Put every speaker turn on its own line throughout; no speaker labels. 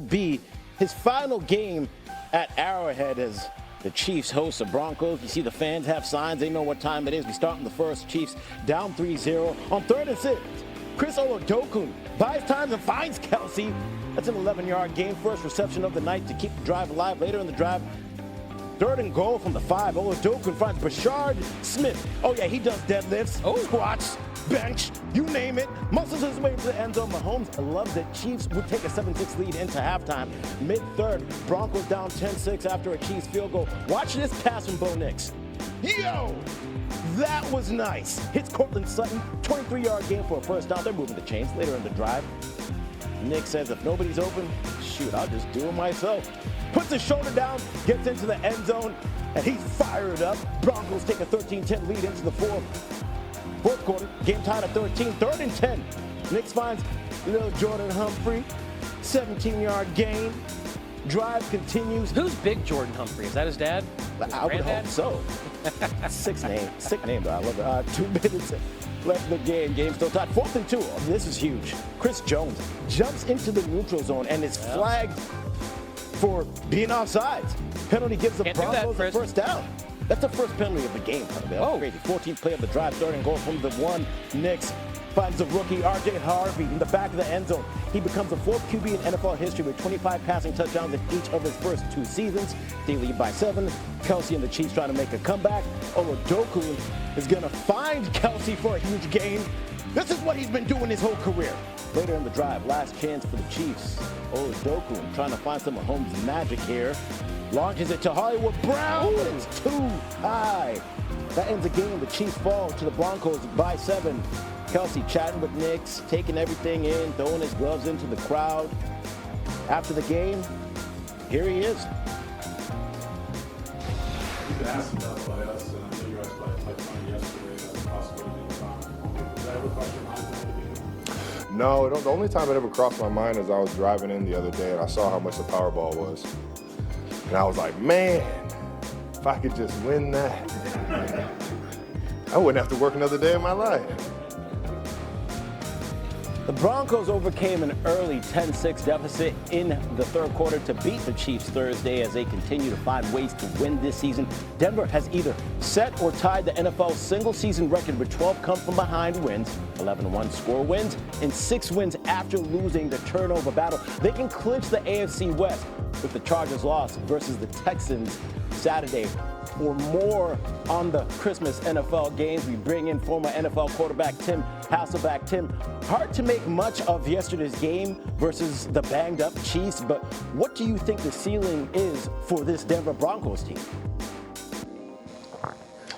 Be his final game at Arrowhead as the Chiefs host the Broncos. You see the fans have signs. They know what time it is. We start in the first. Chiefs down 3-0. On 3rd and 6, Chris Oladokun buys time and finds Kelsey. That's an 11-yard gain. First reception of the night to keep the drive alive. Later in the drive, 3rd and goal from the 5. Oladokun finds Brashard Smith. Oh, yeah, he does deadlifts, squats, bench, you name it. Muscles his way to the end zone. Mahomes loves it. Chiefs would take a 7-6 lead into halftime. Mid-3rd, Broncos down 10-6 after a Chiefs field goal. Watch this pass from Bo Nix. Yo! That was nice. Hits Cortland Sutton. 23-yard gain for a first down. They're moving the chains later in the drive. Nick says, if nobody's open, shoot, I'll just do it myself. Puts his shoulder down, gets into the end zone, and he's fired up. Broncos take a 13-10 lead into the fourth quarter. Game tied at 13, 3rd and 10. Nick finds little Jordan Humphrey, 17-yard gain. Drive continues.
Who's Big Jordan Humphrey? Is that his dad?
I would hope so. Sick name, though. I love it. 2 minutes left in the game. Game still tied. 4th and 2. Oh, this is huge. Chris Jones jumps into the neutral zone and is flagged for being offsides. Penalty gives the Broncos the first down. That's the first penalty of the game. Crazy. 14th play of the drive. 3rd and goal from the 1. Knicks finds the rookie R.J. Harvey in the back of the end zone. He becomes the 4th QB in NFL history with 25 passing touchdowns in each of his first 2 seasons. They lead by 7. Kelsey and the Chiefs trying to make a comeback. Oladokun is going to find Kelsey for a huge gain. This is what he's been doing his whole career. Later in the drive, last chance for the Chiefs. Oladokun trying to find some Mahomes magic here. Launches it to Hollywood Brown. It's too high. That ends the game. The Chiefs fall to the Broncos by 7. Kelsey chatting with Knicks, taking everything in, throwing his gloves into the crowd. After the game, here he is.
You asked about by us, and I know you asked about touchdown yesterday. That's possible. Did that ever cross your mind?
No, the only time it ever crossed my mind is I was driving in the other day and I saw how much the Powerball was. And I was like, man, if I could just win that, I wouldn't have to work another day in my life.
The Broncos overcame an early 10-6 deficit in the 3rd quarter to beat the Chiefs Thursday as they continue to find ways to win this season. Denver has either set or tied the NFL's single-season record with 12 come-from-behind wins, 11-1 score wins, and 6 wins after losing the turnover battle. They can clinch the AFC West with the Chargers' loss versus the Texans Saturday. For more on the Christmas NFL games, we bring in former NFL quarterback Tim Hasselbeck. Tim, hard to make much of yesterday's game versus the banged-up Chiefs, but what do you think the ceiling is for this Denver Broncos team?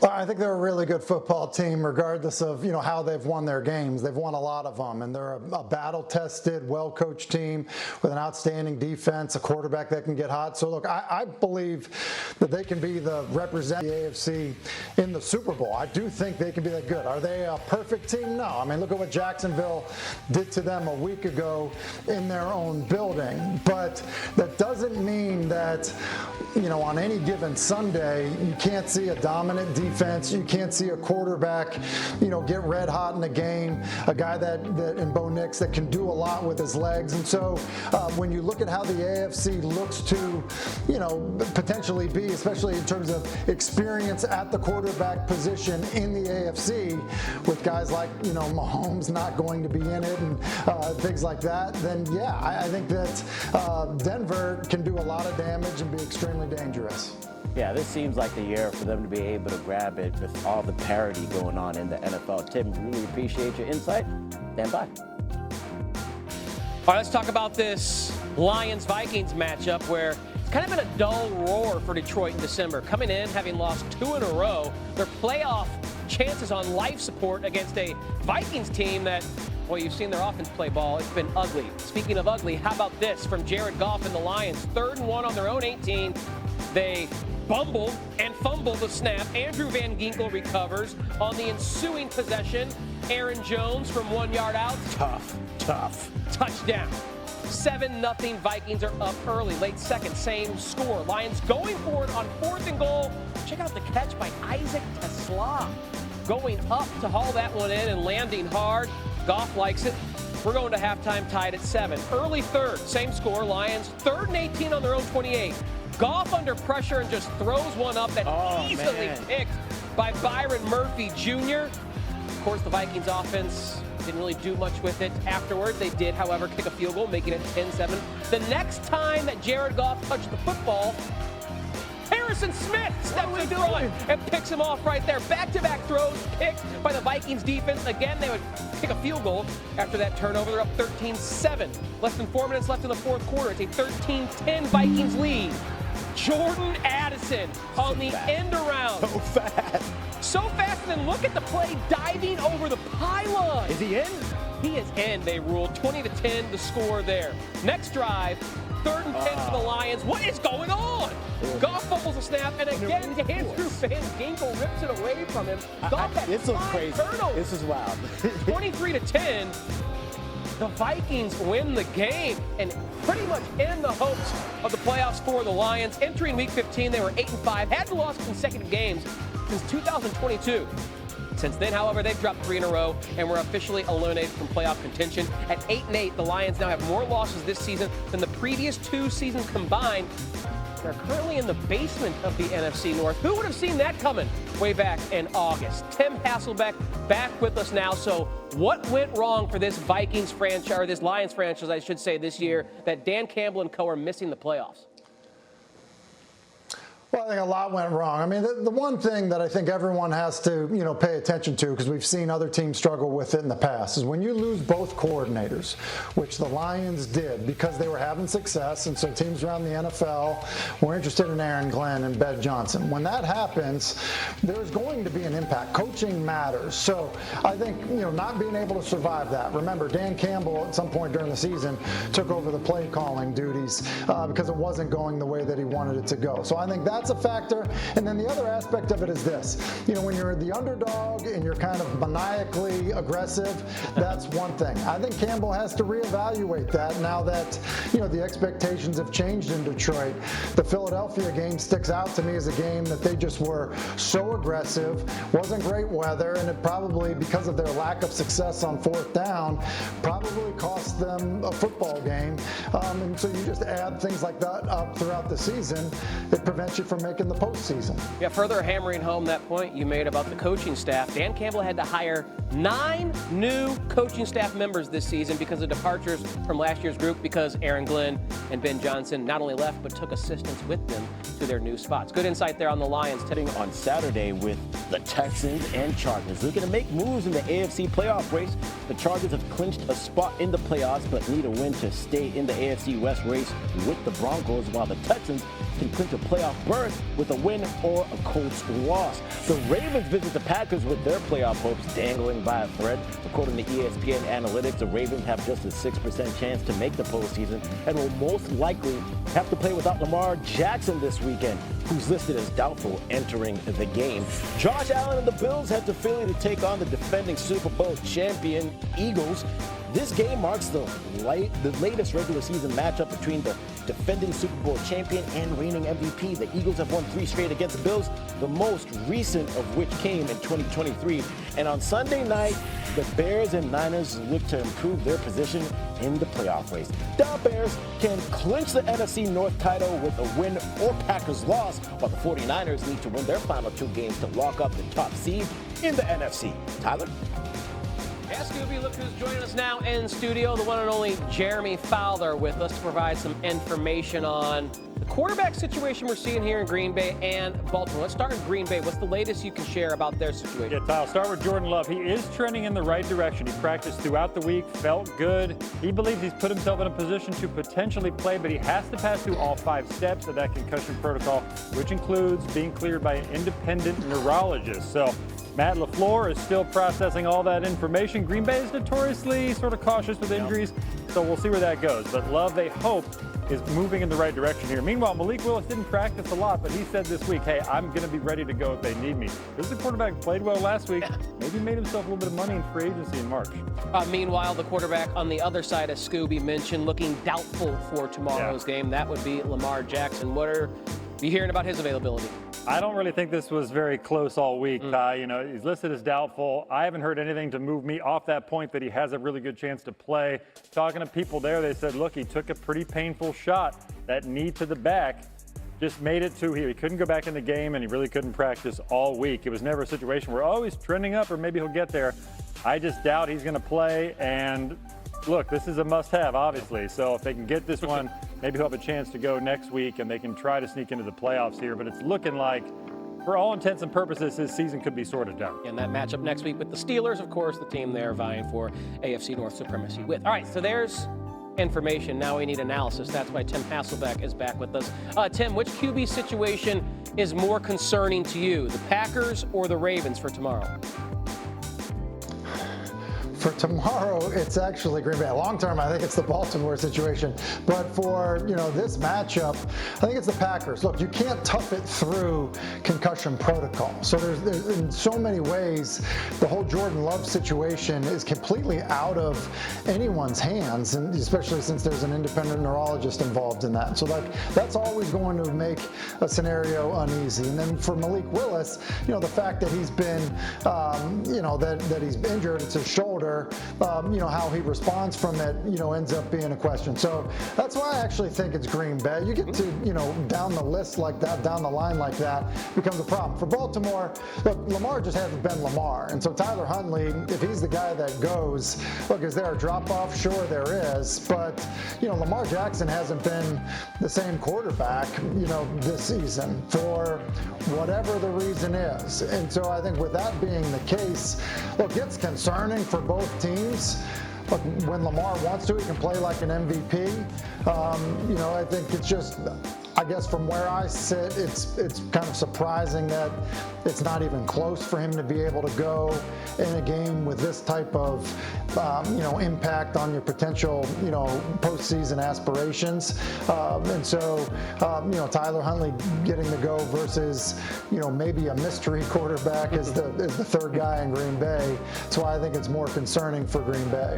Well, I think they're a really good football team, regardless of how they've won their games. They've won a lot of them, and they're a battle-tested, well-coached team with an outstanding defense, a quarterback that can get hot. So look, I believe that they can be the representative of the AFC in the Super Bowl. I do think they can be that good. Are they a perfect team? No. I mean, look at what Jacksonville did to them a week ago in their own building. But that doesn't mean that on any given Sunday you can't see a dominant defense. You can't see a quarterback, get red hot in a game, a guy that in Bo Nix that can do a lot with his legs. And so when you look at how the AFC looks to, potentially be, especially in terms of experience at the quarterback position in the AFC, with guys like, Mahomes not going to be in it and things like that, then yeah, I think that Denver can do a lot of damage and be extremely dangerous.
Yeah, this seems like the year for them to be able to grab it with all the parity going on in the NFL. Tim, really appreciate your insight. Stand by.
All right, let's talk about this Lions-Vikings matchup where it's kind of been a dull roar for Detroit in December. Coming in, having lost 2 in a row, their playoff chances on life support against a Vikings team that, well, you've seen their offense play ball. It's been ugly. Speaking of ugly, how about this from Jared Goff and the Lions? 3rd and 1 on their own 18. They bumble and fumble the snap. Andrew Van Ginkel recovers on the ensuing possession. Aaron Jones from 1 yard out.
Tough.
Touchdown. 7-0 Vikings are up early. Late second, same score. Lions going for it on 4th and goal. Check out the catch by Isaac Tesla. Going up to haul that one in and landing hard. Goff likes it. We're going to halftime tied at 7. Early third, same score. Lions 3rd and 18 on their own 28. Goff under pressure and just throws one up that easily picked by Byron Murphy Jr. Of course, the Vikings offense didn't really do much with it afterwards. They did, however, kick a field goal, making it 10-7. The next time that Jared Goff touched the football, Harrison Smith steps in front and picks him off right there. Back-to-back throws picked by the Vikings defense. Again, they would kick a field goal after that turnover. They're up 13-7. Less than 4 minutes left in the fourth quarter. It's a 13-10 Vikings lead. Jordan Addison on the end around. So fast, and then look at the play diving over the pylon.
Is he in?
He is in, they ruled. 20-10 the score there. Next drive, 3rd and 10 for the Lions. What is going on? Goff fumbles a snap, and again, Andrew Van Ginkel rips it away from him. Goff had
This is
5
crazy.
turnovers.
This is wild.
23-10. The Vikings win the game and pretty much end the hopes of the playoffs for the Lions. Entering Week 15, they were 8-5, hadn't lost consecutive games since 2022. Since then, however, they've dropped 3 in a row and were officially eliminated from playoff contention. At 8-8, the Lions now have more losses this season than the previous 2 seasons combined. They're currently in the basement of the NFC North. Who would have seen that coming way back in August? Tim Hasselbeck back with us now. So what went wrong for this Vikings franchise, or this Lions franchise, I should say, this year, that Dan Campbell and co are missing the playoffs?
Well, I think a lot went wrong. I mean, the one thing that I think everyone has to, pay attention to, because we've seen other teams struggle with it in the past, is when you lose both coordinators, which the Lions did because they were having success, and so teams around the NFL were interested in Aaron Glenn and Ben Johnson. When that happens, there's going to be an impact. Coaching matters. So I think, not being able to survive that. Remember, Dan Campbell at some point during the season took over the play calling duties because it wasn't going the way that he wanted it to go. So I think that's a factor. And then the other aspect of it is this. When you're the underdog and you're kind of maniacally aggressive, that's one thing. I think Campbell has to reevaluate that now that, the expectations have changed in Detroit. The Philadelphia game sticks out to me as a game that they just were so aggressive, wasn't great weather, and it probably, because of their lack of success on 4th down, probably cost them a football game. And so you just add things like that up throughout the season, it prevents you from making the postseason.
Yeah, further hammering home that point you made about the coaching staff. Dan Campbell had to hire 9 new coaching staff members this season because of departures from last year's group, because Aaron Glenn and Ben Johnson not only left but took assistants with them to their new spots. Good insight there on the Lions.
Heading on Saturday with the Texans and Chargers. Looking to make moves in the AFC playoff race. The Chargers have clinched a spot in the playoffs but need a win to stay in the AFC West race with the Broncos, while the Texans can clinch a playoff berth with a win or a close loss. The Ravens visit the Packers with their playoff hopes dangling by a thread. According to ESPN Analytics, the Ravens have just a 6% chance to make the postseason and will most likely have to play without Lamar Jackson this weekend, who's listed as doubtful entering the game. Josh Allen and the Bills head to Philly to take on the defending Super Bowl champion Eagles. This game marks the latest regular season matchup between the defending Super Bowl champion and reigning MVP. The Eagles have won 3 straight against the Bills, the most recent of which came in 2023. And on Sunday night, the Bears and Niners look to improve their position in the playoff race. The Bears can clinch the NFC North title with a win or Packers loss, while the 49ers need to win their final 2 games to lock up the top seed in the NFC. Tyler?
Yeah, Scooby, look who's joining us now in studio, the one and only Jeremy Fowler with us to provide some information on the quarterback situation we're seeing here in Green Bay and Baltimore. Let's start in Green Bay. What's the latest you can share about their situation?
Yeah, I'll start with Jordan Love. He is trending in the right direction. He practiced throughout the week, felt good. He believes he's put himself in a position to potentially play, but he has to pass through all 5 steps of that concussion protocol, which includes being cleared by an independent neurologist. So Matt LaFleur is still processing all that information. Green Bay is notoriously sort of cautious with injuries, so we'll see where that goes. But Love, they hope, is moving in the right direction here. Meanwhile, Malik Willis didn't practice a lot, but he said this week, hey, I'm going to be ready to go if they need me. This is a quarterback who played well last week. Maybe made himself a little bit of money in free agency in March.
Meanwhile, the quarterback on the other side, as Scooby mentioned, looking doubtful for tomorrow's game. That would be Lamar Jackson. What are you hearing about his availability?
I don't really think this was very close all week, Ty. You know, he's listed as doubtful. I haven't heard anything to move me off that point that he has a really good chance to play. Talking to people there, they said, look, he took a pretty painful shot. That knee to the back just made it to here. He couldn't go back in the game, and he really couldn't practice all week. It was never a situation where, oh, he's trending up, or maybe he'll get there. I just doubt he's going to play, and look, this is a must-have, obviously. So if they can get this one, maybe he'll have a chance to go next week, and they can try to sneak into the playoffs here. But it's looking like, for all intents and purposes, his season could be sort of done.
And that matchup next week with the Steelers, of course, the team there vying for AFC North supremacy with. All right, so there's information. Now we need analysis. That's why Tim Hasselbeck is back with us. Tim, which QB situation is more concerning to you, the Packers or the Ravens for tomorrow?
For tomorrow, it's actually Green Bay. Long term, I think it's the Baltimore situation. But for, you know, this matchup, I think it's the Packers. Look, you can't tough it through concussion protocol. So there's in so many ways, the whole Jordan Love situation is completely out of anyone's hands, and especially since there's an independent neurologist involved in that. So that's always going to make a scenario uneasy. And then for Malik Willis, you know, the fact that he's been, you know, that he's injured, it's his shoulder. You know, how he responds from it, you know, ends up being a question. So that's why I actually think it's Green Bay. You get to, you know, down the list like that, down the line like that, becomes a problem. For Baltimore, look, Lamar just hasn't been Lamar. And so Tyler Huntley, if he's the guy that goes, look, is there a drop-off? Sure there is. But, you know, Lamar Jackson hasn't been the same quarterback, you know, this season for whatever the reason is. And so I think with that being the case, look, it's concerning for both teams. But when Lamar wants to, he can play like an MVP. You know, I think it's just, I guess from where I sit, it's kind of surprising that it's not even close for him to be able to go in a game with this type of, you know, impact on your potential, you know, postseason aspirations. And so, you know, Tyler Huntley getting the go versus, you know, maybe a mystery quarterback is the third guy in Green Bay. That's why I think it's more concerning for Green Bay.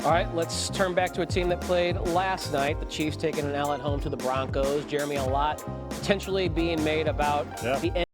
All right, let's turn back to a team that played last night. The Chiefs taking an L at home to the Broncos. Jeremy, a lot potentially being made about the end